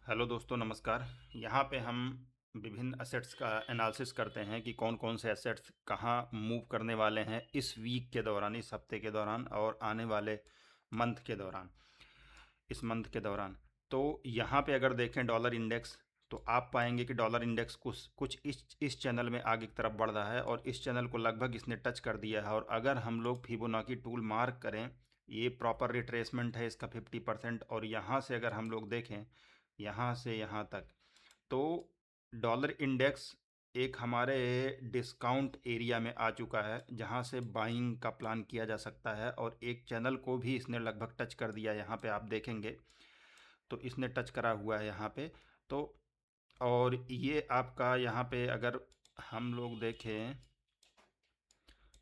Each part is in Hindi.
हेलो दोस्तों, नमस्कार। यहाँ पे हम विभिन्न असेट्स का एनालिसिस करते हैं कि कौन कौन से असेट्स कहाँ मूव करने वाले हैं इस वीक के दौरान, इस हफ्ते के दौरान और आने वाले मंथ के दौरान, इस मंथ के दौरान। तो यहाँ पे अगर देखें डॉलर इंडेक्स, तो आप पाएंगे कि डॉलर इंडेक्स कुछ कुछ इस चैनल में आगे की तरफ बढ़ रहा है और इस चैनल को लगभग इसने टच कर दिया है। और अगर हम लोग फिबोनाची टूल मार्क करें, ये प्रॉपर रिट्रेसमेंट है इसका 50%। और यहाँ से अगर हम लोग देखें यहाँ से यहाँ तक, तो डॉलर इंडेक्स एक हमारे डिस्काउंट एरिया में आ चुका है जहाँ से बाइंग का प्लान किया जा सकता है। और एक चैनल को भी इसने लगभग टच कर दिया, यहाँ पे आप देखेंगे तो इसने टच करा हुआ है यहाँ पे। तो और ये आपका यहाँ पे अगर हम लोग देखें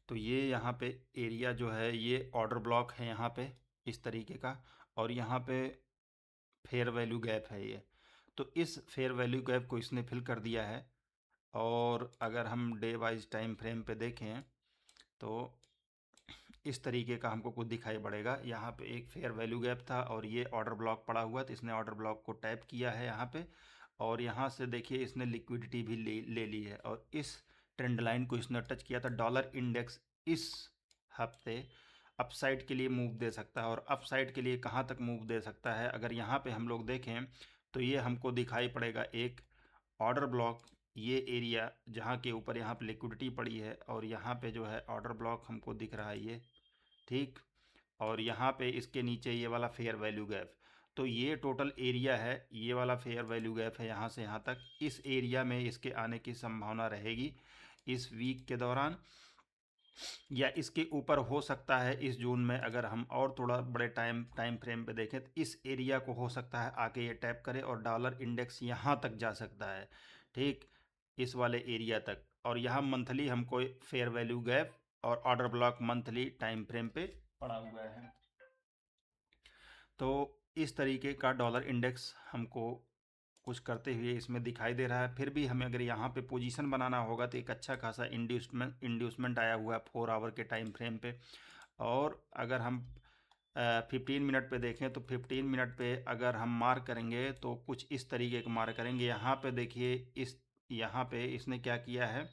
तो ये यहाँ पे एरिया जो है ये ऑर्डर ब्लॉक है यहाँ पे इस तरीके का। और यहाँ पे फेयर वैल्यू गैप है ये, तो इस फेयर वैल्यू गैप को इसने फिल कर दिया है। और अगर हम डे वाइज टाइम फ्रेम पे देखें तो इस तरीके का हमको कुछ दिखाई पड़ेगा। यहाँ पे एक फेयर वैल्यू गैप था और ये ऑर्डर ब्लॉक पड़ा हुआ, तो इसने ऑर्डर ब्लॉक को टैप किया है यहाँ पे। और यहाँ से देखिए इसने लिक्विडिटी भी ले ली है और इस ट्रेंड लाइन को इसने टच किया था। डॉलर इंडेक्स इस हफ्ते अपसाइड के लिए मूव दे सकता है। और अपसाइड के लिए कहाँ तक मूव दे सकता है, अगर यहाँ पे हम लोग देखें तो ये हमको दिखाई पड़ेगा एक ऑर्डर ब्लॉक, ये एरिया जहाँ के ऊपर यहाँ पे लिक्विडिटी पड़ी है और यहाँ पे जो है ऑर्डर ब्लॉक हमको दिख रहा है ये, ठीक। और यहाँ पे इसके नीचे ये वाला फेयर वैल्यू गैप, तो ये टोटल एरिया है, ये वाला फेयर वैल्यू गैप है यहाँ से यहाँ तक। इस एरिया में इसके आने की संभावना रहेगी इस वीक के दौरान, या इसके ऊपर हो सकता है इस जून में। अगर हम और थोड़ा बड़े टाइम फ्रेम पे देखें तो इस एरिया को हो सकता है आके ये टैप करे और डॉलर इंडेक्स यहाँ तक जा सकता है, ठीक, इस वाले एरिया तक। और यहाँ मंथली हमको फेयर वैल्यू गैप और order block monthly time frame पे पड़ा हुआ है। तो इस तरीके का डॉलर इंडेक्स हमको कुछ करते हुए इसमें दिखाई दे रहा है। फिर भी हमें अगर यहाँ पे पोजीशन बनाना होगा तो एक अच्छा खासा इंड्यूसमेंट आया हुआ है 4 आवर के टाइम फ्रेम पे। और अगर हम 15 मिनट पे देखें तो 15 मिनट पे अगर हम मार्क करेंगे तो कुछ इस तरीके का मार्क करेंगे। यहाँ पे देखिए इस यहाँ पे इसने क्या किया है,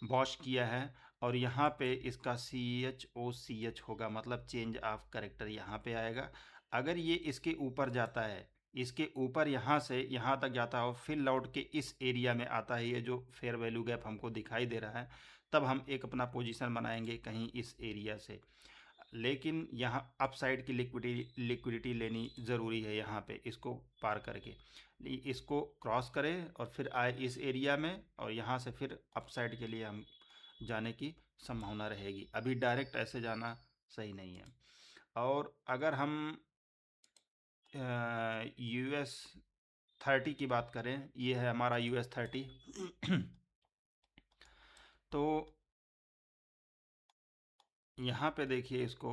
वॉश किया है। और यहाँ पे इसका CHOCH होगा, मतलब चेंज ऑफ करेक्टर यहाँ पे आएगा। अगर ये इसके ऊपर जाता है, इसके ऊपर यहाँ से यहाँ तक जाता हो, फिर लौट के इस एरिया में आता है, ये जो फेयर वैल्यू गैप हमको दिखाई दे रहा है, तब हम एक अपना पोजीशन बनाएंगे कहीं इस एरिया से। लेकिन यहाँ अप साइड की लिक्विडिटी लेनी ज़रूरी है यहाँ पे, इसको पार करके इसको क्रॉस करें और फिर आए इस एरिया में, और यहाँ से फिर अप साइड के लिए हम जाने की संभावना रहेगी। अभी डायरेक्ट ऐसे जाना सही नहीं है। और अगर हम US 30 की बात करें, ये है हमारा US 30 तो यहाँ पे देखिए इसको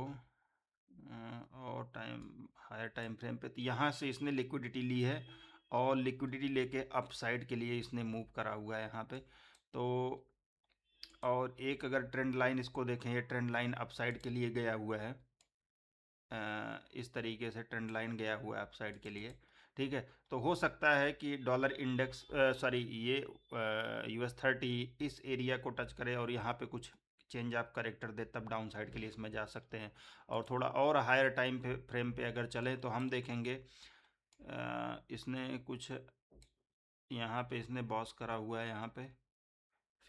और हायर टाइम फ्रेम पे, तो यहाँ से इसने लिक्विडिटी ली है और लिक्विडिटी लेके अप साइड के लिए इसने मूव करा हुआ है यहाँ पे। तो और एक अगर ट्रेंड लाइन इसको देखें, ये ट्रेंड लाइन अप साइड के लिए गया हुआ है, इस तरीके से ट्रेंड लाइन गया हुआ है अप साइड के लिए, ठीक है। तो हो सकता है कि डॉलर इंडेक्स सॉरी ये US 30 इस एरिया को टच करे और यहाँ पे कुछ चेंज ऑफ करेक्टर दे, तब डाउन साइड के लिए इसमें जा सकते हैं। और थोड़ा और हायर टाइम फ्रेम पे अगर चले तो हम देखेंगे इसने कुछ यहाँ पे इसने बॉस करा हुआ है यहाँ पे,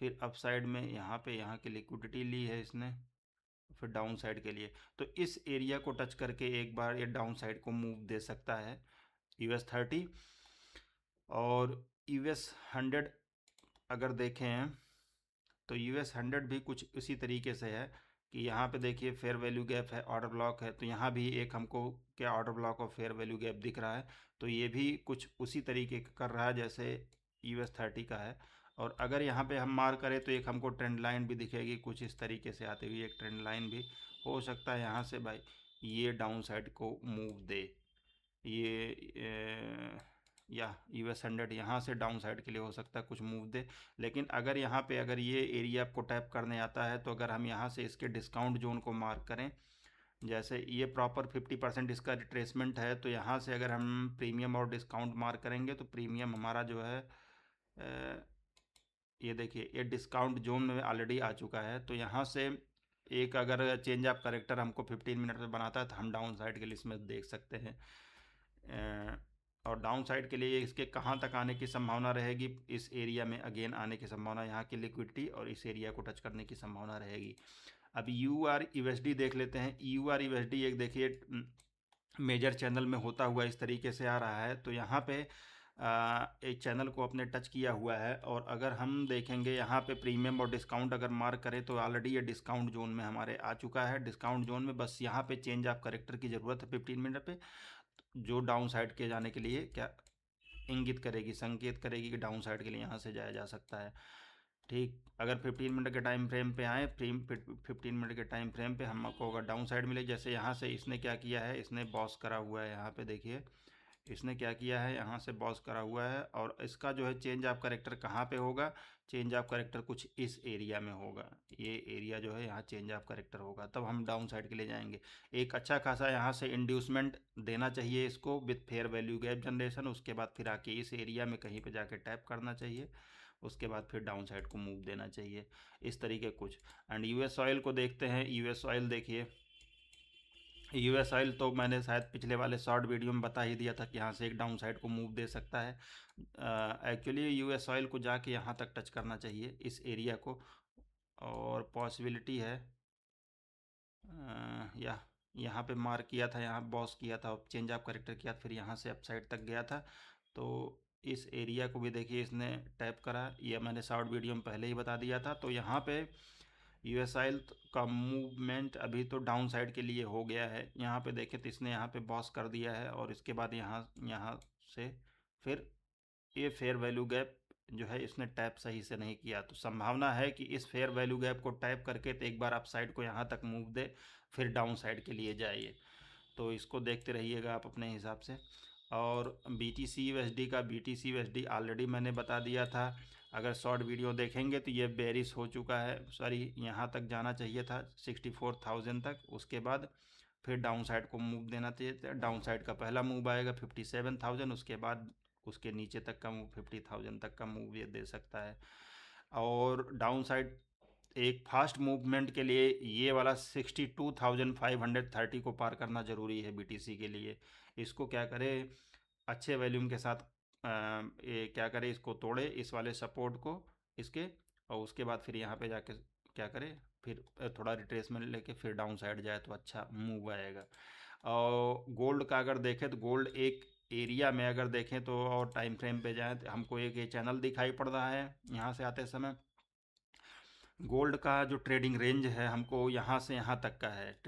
फिर अप साइड में यहाँ की लिक्विडिटी ली है इसने, फिर डाउन साइड के लिए। तो इस एरिया को टच करके एक बार ये डाउन साइड को मूव दे सकता है US 30। और US 100 अगर देखें तो US 100 भी कुछ इसी तरीके से है कि यहाँ पे देखिए फेयर वैल्यू गैप है, ऑर्डर ब्लॉक है, तो यहाँ भी एक हमको क्या ऑर्डर ब्लॉक और फेयर वैल्यू गैप दिख रहा है। तो ये भी कुछ उसी तरीके का कर रहा है जैसे US 30 का है। और अगर यहाँ पे हम मार्क करें तो एक हमको ट्रेंड लाइन भी दिखेगी कुछ इस तरीके से आती हुई, एक ट्रेंड लाइन भी हो सकता है यहाँ से भाई ये डाउन साइड को मूव दे। ये या US 100 यहाँ से डाउन साइड के लिए हो सकता है कुछ मूव दे। लेकिन अगर यहाँ पे अगर ये एरिया आपको टैप करने आता है, तो अगर हम यहाँ से इसके डिस्काउंट जोन को मार्क करें जैसे ये प्रॉपर 50% इसका रिट्रेसमेंट है, तो यहाँ से अगर हम प्रीमियम और डिस्काउंट मार्क करेंगे तो प्रीमियम हमारा जो है ये देखिए ये डिस्काउंट जोन में ऑलरेडी आ चुका है। तो यहाँ से एक अगर चेंज ऑफ करेक्टर हमको 15 मिनट में बनाता है तो हम डाउन साइड के लिए इसमें देख सकते हैं। और डाउन साइड के लिए इसके कहाँ तक आने की संभावना रहेगी, इस एरिया में अगेन आने की संभावना, यहाँ की लिक्विडिटी और इस एरिया को टच करने की संभावना रहेगी। अब UR/USD देख लेते हैं। UR/USD एक देखिए मेजर चैनल में होता हुआ इस तरीके से आ रहा है। तो यहाँ पे एक चैनल को अपने टच किया हुआ है, और अगर हम देखेंगे यहाँ पे प्रीमियम और डिस्काउंट अगर मार्क करें तो ऑलरेडी ये डिस्काउंट जोन में हमारे आ चुका है। डिस्काउंट जोन में बस यहाँ पे चेंज ऑफ करेक्टर की ज़रूरत है 15 मिनट पे, जो डाउन साइड के जाने के लिए क्या इंगित करेगी, संकेत करेगी कि डाउन साइड के लिए यहाँ से जाया जा सकता है। ठीक, अगर 15 मिनट के टाइम फ्रेम पे आए, 15 मिनट के टाइम फ्रेम पे हमको अगर डाउन साइड मिले, जैसे यहाँ से इसने क्या किया है, इसने बॉस करा हुआ है, यहाँ पे देखिए इसने क्या किया है, यहाँ से बॉस करा हुआ है, और इसका जो है चेंज ऑफ करेक्टर कहाँ पे होगा, चेंज ऑफ करेक्टर कुछ इस एरिया में होगा। ये एरिया जो है यहाँ चेंज ऑफ करेक्टर होगा, तब हम डाउन साइड के लिए जाएंगे। एक अच्छा खासा यहाँ से इंड्यूसमेंट देना चाहिए इसको with fair value gap generation, उसके बाद फिर आके इस एरिया में कहीं पे जाके टैप करना चाहिए, उसके बाद फिर डाउन साइड को मूव देना चाहिए, इस तरीके कुछ। एंड यूएस ऑयल को देखते हैं। यूएस ऑयल देखिए, यूएस ऑयल तो मैंने शायद पिछले वाले शॉर्ट वीडियो में बता ही दिया था कि यहाँ से एक डाउन साइड को मूव दे सकता है। एक्चुअली यूएस ऑयल को जाके यहाँ तक टच करना चाहिए इस एरिया को, और पॉसिबिलिटी है या यहाँ पे मार्क किया था, यहाँ बॉस किया था, चेंज ऑफ करेक्टर किया, फिर यहाँ से अप साइड तक गया था। तो इस एरिया को भी देखिए इसने टैप करा, ये मैंने शॉर्ट वीडियो में पहले ही बता दिया था। तो यहाँ पे यूएस ऑयल का मूवमेंट अभी तो डाउन साइड के लिए हो गया है। यहाँ पे देखें तो इसने यहाँ पे बॉस कर दिया है, और इसके बाद यहाँ से फिर ये फेयर वैल्यू गैप जो है इसने टैप सही से नहीं किया, तो संभावना है कि इस फेयर वैल्यू गैप को टैप करके तो एक बार अप साइड को यहाँ तक मूव दे, फिर डाउन साइड के लिए जाइए। तो इसको देखते रहिएगा आप अपने हिसाब से। और BTC/USD का, BTC/USD ऑलरेडी मैंने बता दिया था, अगर शॉर्ट वीडियो देखेंगे तो ये बेरिश हो चुका है, सॉरी यहाँ तक जाना चाहिए था 64,000 तक, उसके बाद फिर डाउन साइड को मूव देना चाहिए। डाउन साइड का पहला मूव आएगा 57,000, उसके बाद उसके नीचे तक का मूव 50,000 तक का मूव ये दे सकता है। और डाउन साइड एक फास्ट मूवमेंट के लिए ये वाला 62,530 को पार करना ज़रूरी है BTC के लिए। इसको क्या करें, अच्छे वॉल्यूम के साथ ये क्या करें, इसको तोड़े इस वाले सपोर्ट को इसके, और उसके बाद फिर यहाँ पे जाके क्या करें, फिर थोड़ा रिट्रेसमेंट लेके फिर डाउन साइड जाए तो अच्छा मूव आएगा। और गोल्ड का अगर देखें तो गोल्ड एक एरिया में अगर देखें तो, और टाइम फ्रेम पे जाएँ तो हमको एक ये चैनल दिखाई पड़ रहा है यहाँ से आते समय। गोल्ड का जो ट्रेडिंग रेंज है हमको यहाँ से यहाँ तक का है,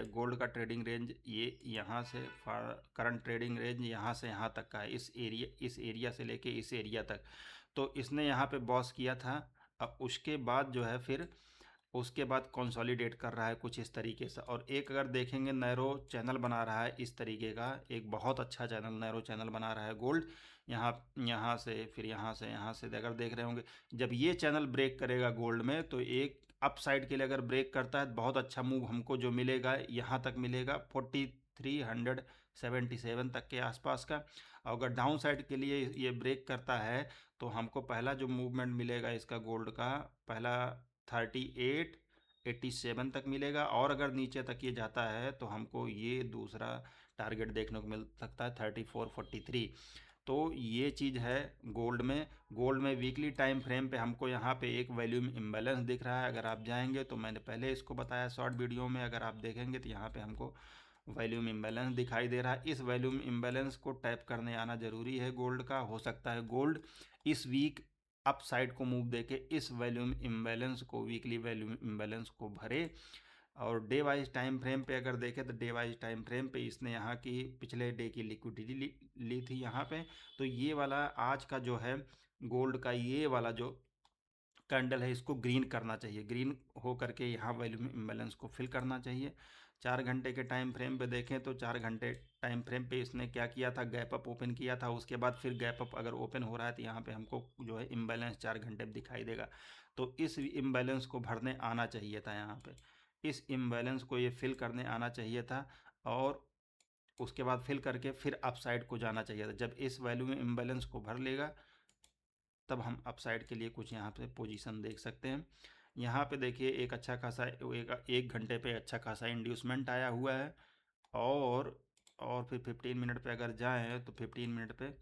गोल्ड का ट्रेडिंग रेंज ये यहाँ से, करंट ट्रेडिंग रेंज यहाँ से यहाँ तक का है, इस एरिया से लेके इस एरिया तक। तो इसने यहाँ पे बॉस किया था, अब उसके बाद जो है फिर उसके बाद कंसोलिडेट कर रहा है कुछ इस तरीके से। और एक अगर देखेंगे नैरो चैनल बना रहा है इस तरीके का, एक बहुत अच्छा चैनल, नैरो चैनल बना रहा है गोल्ड, यहाँ यहाँ से फिर यहाँ से अगर देख रहे होंगे, जब ये चैनल ब्रेक करेगा गोल्ड में तो एक अप साइड के लिए अगर ब्रेक करता है तो बहुत अच्छा मूव हमको जो मिलेगा यहाँ तक मिलेगा 4377 तक के आसपास का। अगर डाउन साइड के लिए ये ब्रेक करता है तो हमको पहला जो मूवमेंट मिलेगा इसका गोल्ड का, पहला 3887 तक मिलेगा, और अगर नीचे तक ये जाता है तो हमको ये दूसरा टारगेट देखने को मिल सकता है 3443। तो ये चीज़ है गोल्ड में वीकली टाइम फ्रेम पे हमको यहाँ पे एक वॉल्यूम इम्बैलेंस दिख रहा है। अगर आप जाएंगे तो मैंने पहले इसको बताया शॉर्ट वीडियो में, अगर आप देखेंगे तो यहाँ पे हमको वॉल्यूम इम्बैलेंस दिखाई दे रहा है। इस वॉल्यूम इम्बैलेंस को टैप करने आना ज़रूरी है गोल्ड का। हो सकता है गोल्ड इस वीक अप साइड को मूव देके इस वॉल्यूम इम्बैलेंस को, वीकली वॉल्यूम इम्बैलेंस को भरे। और डे वाइज टाइम फ्रेम पे अगर देखें तो डे वाइज टाइम फ्रेम पे इसने यहाँ की पिछले डे की लिक्विडिटी ली थी यहाँ पे। तो ये वाला आज का जो है गोल्ड का ये वाला जो कैंडल है इसको ग्रीन करना चाहिए, ग्रीन हो करके यहाँ वॉल्यूम इम्बैलेंस को फिल करना चाहिए। 4 घंटे के टाइम फ्रेम पे देखें तो 4 घंटे टाइम फ्रेम पे इसने क्या किया था, गैप अप ओपन किया था, उसके बाद फिर गैप अप अगर ओपन हो रहा है तो यहाँ पे हमको जो है इम्बैलेंस 4 घंटे में दिखाई देगा। तो इस इम्बैलेंस को भरने आना चाहिए था यहाँ पे, इस इम्बैलेंस को ये फिल करने आना चाहिए था और उसके बाद फिल करके फिर अपसाइड को जाना चाहिए था। जब इस वैल्यू में इम्बैलेंस को भर लेगा तब हम अपसाइड के लिए कुछ यहाँ पे पोजीशन देख सकते हैं। यहाँ पे देखिए एक अच्छा खासा एक घंटे पे अच्छा खासा इंड्यूसमेंट आया हुआ है और फिर 15 मिनट पे अगर जाएँ तो 15 मिनट पे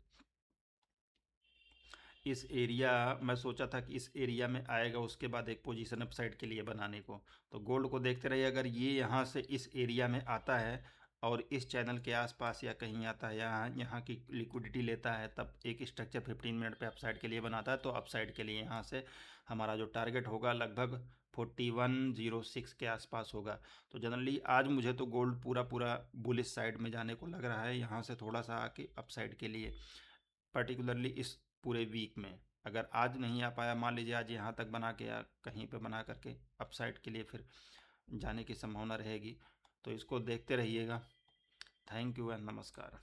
इस एरिया मैं सोचा था कि इस एरिया में आएगा, उसके बाद एक पोजीशन अपसाइड के लिए बनाने को। तो गोल्ड को देखते रहिए, अगर ये यहाँ से इस एरिया में आता है और इस चैनल के आसपास या कहीं आता है, यहाँ की लिक्विडिटी लेता है, तब एक स्ट्रक्चर 15 मिनट पे अपसाइड के लिए बनाता है। तो अपसाइड के लिए यहाँ से हमारा जो टारगेट होगा लगभग 4106 के आसपास होगा। तो जनरली आज मुझे तो गोल्ड पूरा पूरा बुलिश साइड में जाने को लग रहा है, यहाँ से थोड़ा सा आके अपसाइड के लिए, पर्टिकुलरली इस पूरे वीक में। अगर आज नहीं आ पाया, मान लीजिए आज यहाँ तक बना के या कहीं पे बना करके अपसाइड के लिए फिर जाने की संभावना रहेगी। तो इसको देखते रहिएगा। थैंक यू एंड नमस्कार।